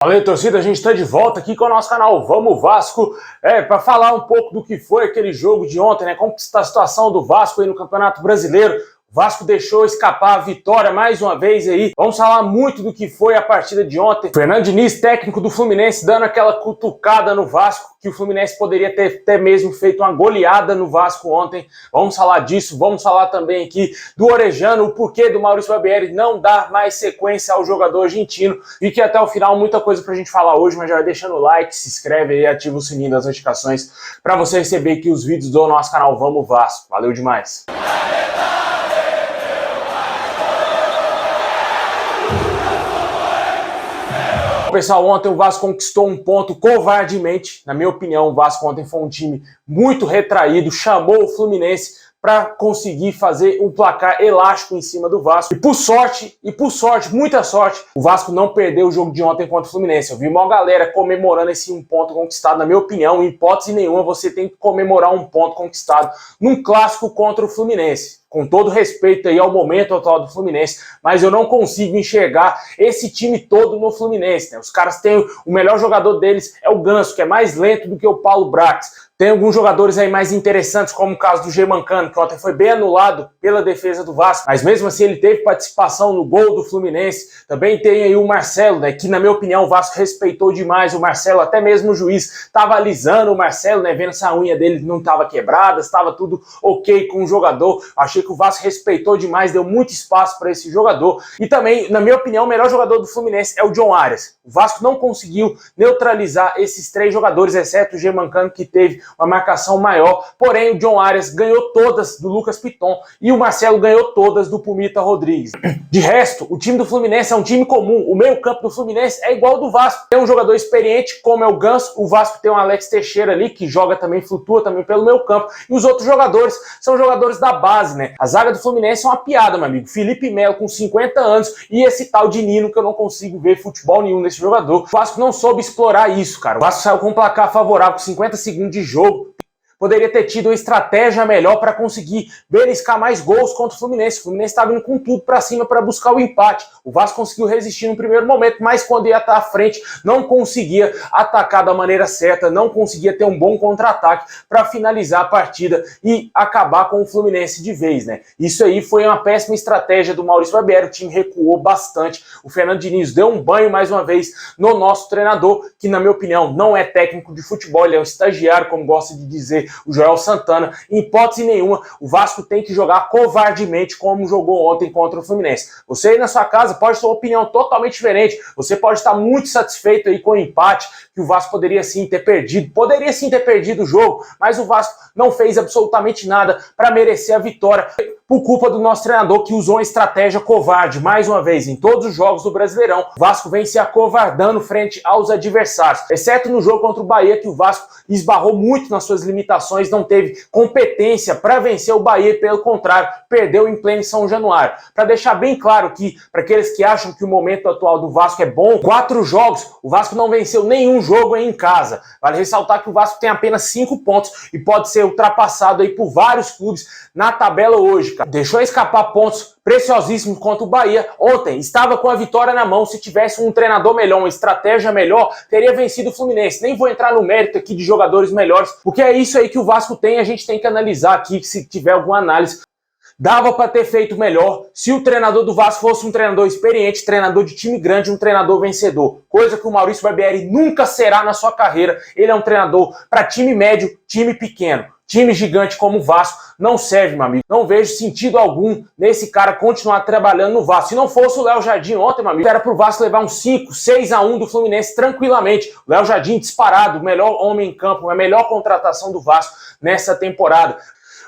Valeu, torcida, a gente está de volta aqui com o nosso canal Vamos Vasco, para falar um pouco do que foi aquele jogo de ontem, né? Como está a situação do Vasco aí no Campeonato Brasileiro. O Vasco deixou escapar a vitória mais uma vez aí. Vamos falar muito do que foi a partida de ontem. Fernando Diniz, técnico do Fluminense, dando aquela cutucada no Vasco, que o Fluminense poderia ter até mesmo feito uma goleada no Vasco ontem. Vamos falar disso, vamos falar também aqui do Orejano, o porquê do Maurício Barbieri não dar mais sequência ao jogador argentino, e que até o final muita coisa pra gente falar hoje, mas já vai deixando o like, se inscreve aí, ativa o sininho das notificações para você receber aqui os vídeos do nosso canal Vamos Vasco. Valeu demais! Pessoal, ontem o Vasco conquistou um ponto covardemente. Na minha opinião, o Vasco ontem foi um time muito retraído, chamou o Fluminense para conseguir fazer um placar elástico em cima do Vasco. E por sorte, muita sorte, o Vasco não perdeu o jogo de ontem contra o Fluminense. Eu vi uma galera comemorando esse um ponto conquistado. Na minha opinião, em hipótese nenhuma, você tem que comemorar um ponto conquistado num clássico contra o Fluminense. Com todo respeito aí ao momento atual do Fluminense, mas eu não consigo enxergar esse time todo no Fluminense, né? Os caras têm o melhor jogador deles, é o Ganso, que é mais lento do que o Paulo Brax. Tem alguns jogadores aí mais interessantes, como o caso do Germancano, que ontem foi bem anulado pela defesa do Vasco, mas mesmo assim ele teve participação no gol do Fluminense. Também tem aí o Marcelo, né, que na minha opinião o Vasco respeitou demais o Marcelo, até mesmo o juiz estava alisando o Marcelo, né, vendo se a unha dele não estava quebrada, estava tudo ok com o jogador. Achei que o Vasco respeitou demais, deu muito espaço para esse jogador. E também, na minha opinião, o melhor jogador do Fluminense é o John Arias. O Vasco não conseguiu neutralizar esses três jogadores, exceto o Germancano, que teve uma marcação maior. Porém, o John Arias ganhou todas do Lucas Piton e o Marcelo ganhou todas do Pumita Rodrigues. De resto, o time do Fluminense é um time comum. O meio-campo do Fluminense é igual ao do Vasco. Tem um jogador experiente, como é o Ganso. O Vasco tem o Alex Teixeira ali, que joga também, flutua também pelo meio-campo. E os outros jogadores são jogadores da base, né? A zaga do Fluminense é uma piada, meu amigo. Felipe Melo com 50 anos e esse tal de Nino, que eu não consigo ver futebol nenhum nesse jogador. O Vasco não soube explorar isso, cara. O Vasco saiu com um placar favorável com 50 segundos de jogo. Poderia ter tido uma estratégia melhor para conseguir beliscar mais gols contra o Fluminense. O Fluminense estava indo com tudo para cima para buscar o empate. O Vasco conseguiu resistir no primeiro momento, mas quando ia estar à frente, não conseguia atacar da maneira certa, não conseguia ter um bom contra-ataque para finalizar a partida e acabar com o Fluminense de vez, né? Isso aí foi uma péssima estratégia do Maurício Barbieri. O time recuou bastante. O Fernando Diniz deu um banho mais uma vez no nosso treinador, que na minha opinião não é técnico de futebol, ele é um estagiário, como gosta de dizer o Joel Santana. Em hipótese nenhuma, o Vasco tem que jogar covardemente como jogou ontem contra o Fluminense. Você aí na sua casa pode ter uma opinião totalmente diferente, você pode estar muito satisfeito aí com o empate, que o Vasco poderia sim ter perdido o jogo, mas o Vasco não fez absolutamente nada para merecer a vitória, por culpa do nosso treinador, que usou uma estratégia covarde, mais uma vez, em todos os jogos do Brasileirão. O Vasco vem se acovardando frente aos adversários, exceto no jogo contra o Bahia, que o Vasco esbarrou muito nas suas limitações, não teve competência para vencer o Bahia, pelo contrário, perdeu em pleno São Januário. Para deixar bem claro que, para aqueles que acham que o momento atual do Vasco é bom, 4 jogos, o Vasco não venceu nenhum jogo aí em casa. Vale ressaltar que o Vasco tem apenas 5 pontos e pode ser ultrapassado aí por vários clubes na tabela hoje, cara. Deixou escapar pontos preciosíssimos contra o Bahia. Ontem estava com a vitória na mão. Se tivesse um treinador melhor, uma estratégia melhor, teria vencido o Fluminense. Nem vou entrar no mérito aqui de jogadores melhores, porque é isso aí que o Vasco tem. A gente tem que analisar aqui, se tiver alguma análise. Dava para ter feito melhor se o treinador do Vasco fosse um treinador experiente, treinador de time grande, um treinador vencedor. Coisa que o Maurício Barbieri nunca será na sua carreira. Ele é um treinador para time médio, time pequeno. Time gigante como o Vasco não serve, meu amigo. Não vejo sentido algum nesse cara continuar trabalhando no Vasco. Se não fosse o Léo Jardim ontem, meu amigo, era pro Vasco levar uns 5, 6-1 do Fluminense tranquilamente. O Léo Jardim disparado, o melhor homem em campo, a melhor contratação do Vasco nessa temporada.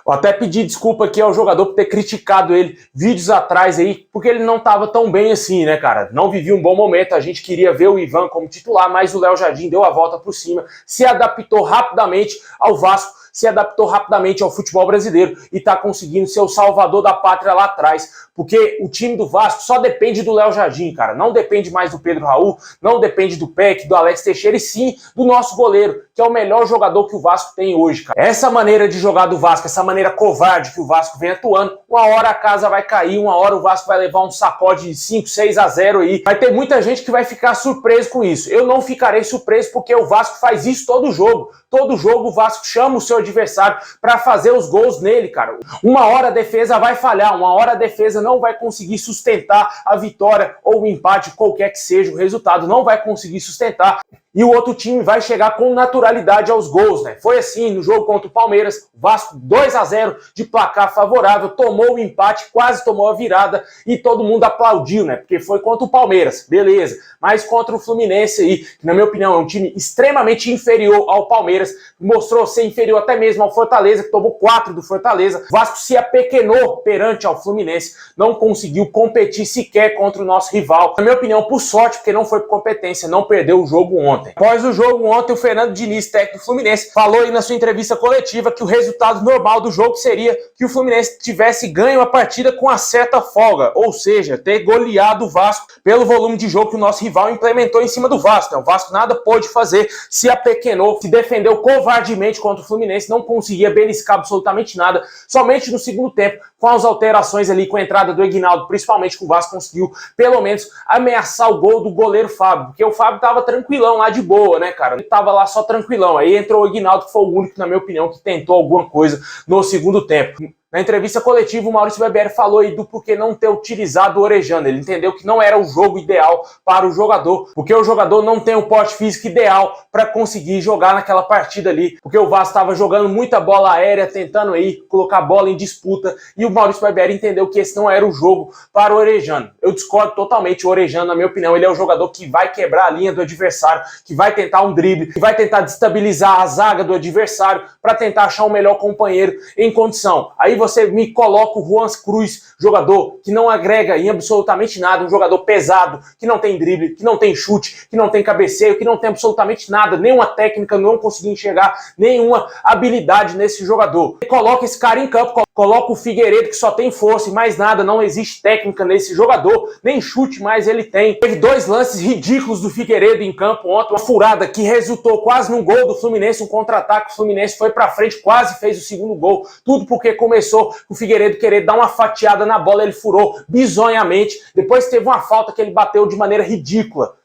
Eu até pedi desculpa aqui ao jogador por ter criticado ele vídeos atrás aí, porque ele não estava tão bem assim, né, cara? Não vivia um bom momento, a gente queria ver o Ivan como titular, mas o Léo Jardim deu a volta por cima, se adaptou rapidamente ao Vasco, se adaptou rapidamente ao futebol brasileiro e está conseguindo ser o salvador da pátria lá atrás, porque o time do Vasco só depende do Léo Jardim, cara, não depende mais do Pedro Raul, não depende do Peck, do Alex Teixeira, e sim do nosso goleiro, que é o melhor jogador que o Vasco tem hoje, cara. Essa maneira de jogar do Vasco, essa maneira covarde que o Vasco vem atuando, uma hora a casa vai cair, uma hora o Vasco vai levar um sacode de 5, 6-0 aí. Vai ter muita gente que vai ficar surpreso com isso. Eu não ficarei surpreso porque o Vasco faz isso todo jogo. Todo jogo o Vasco chama o seu adversário para fazer os gols nele, cara. Uma hora a defesa vai falhar, uma hora a defesa não vai conseguir sustentar a vitória ou o empate, qualquer que seja o resultado, não vai conseguir sustentar. E o outro time vai chegar com naturalidade aos gols, né? Foi assim no jogo contra o Palmeiras, o Vasco 2-0 de placar favorável, tomou o empate, quase tomou a virada e todo mundo aplaudiu, né? Porque foi contra o Palmeiras, beleza. Mas contra o Fluminense aí, que na minha opinião é um time extremamente inferior ao Palmeiras, mostrou ser inferior até mesmo ao Fortaleza, que tomou 4 do Fortaleza. O Vasco se apequenou perante ao Fluminense, não conseguiu competir sequer contra o nosso rival. Na minha opinião, por sorte, porque não foi por competência, não perdeu o jogo ontem. Após o jogo ontem, o Fernando Diniz, técnico do Fluminense, falou aí na sua entrevista coletiva que o resultado normal do jogo seria que o Fluminense tivesse ganho a partida com uma certa folga, ou seja, ter goleado o Vasco pelo volume de jogo que o nosso rival implementou em cima do Vasco. O Vasco nada pôde fazer, se apequenou, se defendeu covardemente contra o Fluminense, não conseguia beliscar absolutamente nada, somente no segundo tempo, com as alterações ali, com a entrada do Aguinaldo, principalmente que o Vasco conseguiu, pelo menos, ameaçar o gol do goleiro Fábio, porque o Fábio tava tranquilão lá de boa, né, cara? Ele tava lá só tranquilão. Aí entrou o Aguinaldo, que foi o único, na minha opinião, que tentou alguma coisa no segundo tempo. Na entrevista coletiva, o Maurício Barbieri falou aí do porquê não ter utilizado o Orejano. Ele entendeu que não era o jogo ideal para o jogador, porque o jogador não tem o porte físico ideal para conseguir jogar naquela partida ali, porque o Vasco estava jogando muita bola aérea, tentando aí colocar a bola em disputa, e o Maurício Barbieri entendeu que esse não era o jogo para o Orejano. Eu discordo totalmente. O Orejano, na minha opinião, ele é o jogador que vai quebrar a linha do adversário, que vai tentar um drible, que vai tentar destabilizar a zaga do adversário para tentar achar um melhor companheiro em condição. Aí você me coloca o Juan Cruz, jogador que não agrega em absolutamente nada, um jogador pesado, que não tem drible, que não tem chute, que não tem cabeceio, que não tem absolutamente nada, nenhuma técnica, não consegui enxergar nenhuma habilidade nesse jogador. Coloca esse cara em campo, coloca o Figueiredo, que só tem força e mais nada, não existe técnica nesse jogador, nem chute mais ele tem. Teve 2 lances ridículos do Figueiredo em campo ontem, uma furada que resultou quase num gol do Fluminense, um contra-ataque, o Fluminense foi pra frente, quase fez o segundo gol, tudo porque começou o Figueiredo querer dar uma fatiada na bola, ele furou bizonhamente, depois teve uma falta que ele bateu de maneira ridícula.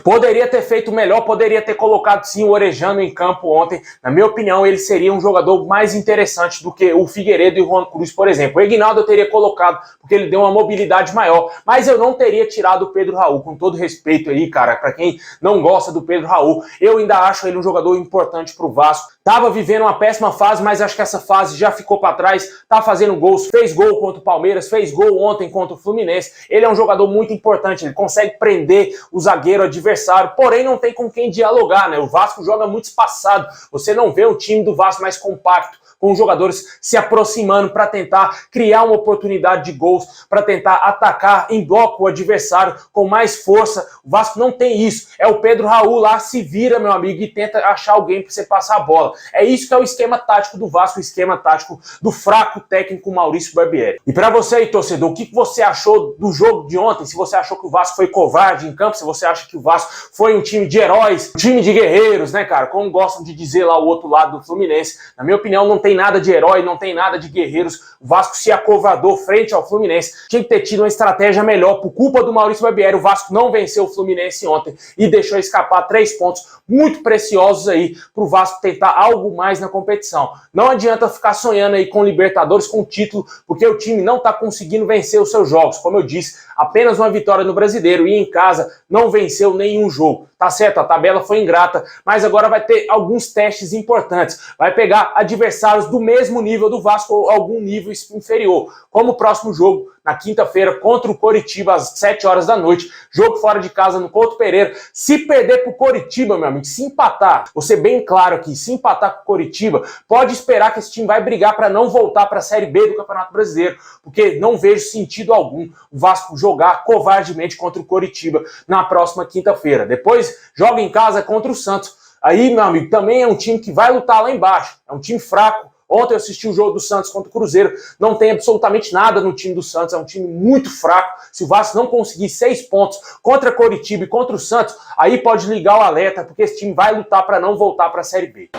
Poderia ter feito melhor, poderia ter colocado sim o Orejano em campo ontem. Na minha opinião, ele seria um jogador mais interessante do que o Figueiredo e o Juan Cruz, por exemplo. O Aguinaldo eu teria colocado porque ele deu uma mobilidade maior, mas eu não teria tirado o Pedro Raul, com todo respeito aí, cara, para quem não gosta do Pedro Raul. Eu ainda acho ele um jogador importante pro Vasco. Tava vivendo uma péssima fase, mas acho que essa fase já ficou para trás. Tá fazendo gols, fez gol contra o Palmeiras, fez gol ontem contra o Fluminense. Ele é um jogador muito importante, ele consegue prender o zagueiro adversário, porém não tem com quem dialogar, né? O Vasco joga muito espaçado. Você não vê o time do Vasco mais compacto, com os jogadores se aproximando para tentar criar uma oportunidade de gols, para tentar atacar em bloco o adversário com mais força. O Vasco não tem isso. É o Pedro Raul lá, se vira, meu amigo, e tenta achar alguém para você passar a bola. É isso que é o esquema tático do Vasco, o esquema tático do fraco técnico Maurício Barbieri. E para você aí, torcedor, o que você achou do jogo de ontem? Se você achou que o Vasco foi covarde em campo, se você acha que o Vasco foi um time de heróis, um time de guerreiros, né, cara? Como gostam de dizer lá o outro lado do Fluminense. Na minha opinião, não tem nada de herói, não tem nada de guerreiros. O Vasco se acovardou frente ao Fluminense. Tinha que ter tido uma estratégia melhor. Por culpa do Maurício Barbieri, o Vasco não venceu o Fluminense ontem e deixou escapar 3 pontos muito preciosos aí pro Vasco tentar algo mais na competição. Não adianta ficar sonhando aí com Libertadores, com título, porque o time não tá conseguindo vencer os seus jogos. Como eu disse, apenas uma vitória no Brasileiro e em casa não venceu nenhum jogo. Tá certo, a tabela foi ingrata, mas agora vai ter alguns testes importantes. Vai pegar adversários do mesmo nível do Vasco ou algum nível inferior, como o próximo jogo na quinta-feira contra o Coritiba às 7 horas da noite, jogo fora de casa no Couto Pereira. Se perder pro Coritiba, meu amigo, se empatar, vou ser bem claro aqui, se empatar com o Coritiba, pode esperar que esse time vai brigar para não voltar para a Série B do Campeonato Brasileiro, porque não vejo sentido algum o Vasco jogar covardemente contra o Coritiba na próxima quinta-feira. Depois joga em casa contra o Santos. aí, meu amigo, também é um time que vai lutar lá embaixo. É um time fraco. Ontem eu assisti o jogo do Santos contra o Cruzeiro, não tem absolutamente nada no time do Santos, é um time muito fraco. Se o Vasco não conseguir 6 pontos contra Coritiba e contra o Santos, aí pode ligar o alerta, porque esse time vai lutar para não voltar para a Série B.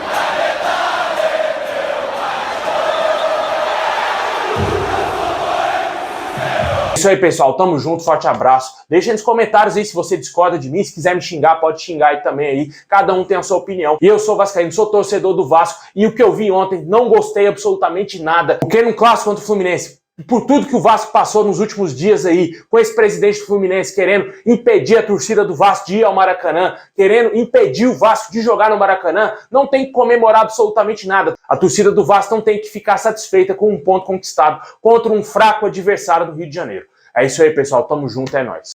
É isso aí, pessoal. Tamo junto, forte abraço. Deixa nos comentários aí se você discorda de mim. Se quiser me xingar, pode xingar aí também aí. Cada um tem a sua opinião. E eu sou vascaíno, sou torcedor do Vasco. E o que eu vi ontem, não gostei absolutamente nada. Porque no clássico contra o Fluminense, por tudo que o Vasco passou nos últimos dias aí, com esse presidente do Fluminense querendo impedir a torcida do Vasco de ir ao Maracanã, querendo impedir o Vasco de jogar no Maracanã, não tem que comemorar absolutamente nada. A torcida do Vasco não tem que ficar satisfeita com um ponto conquistado contra um fraco adversário do Rio de Janeiro. É isso aí, pessoal. Tamo junto, é nóis.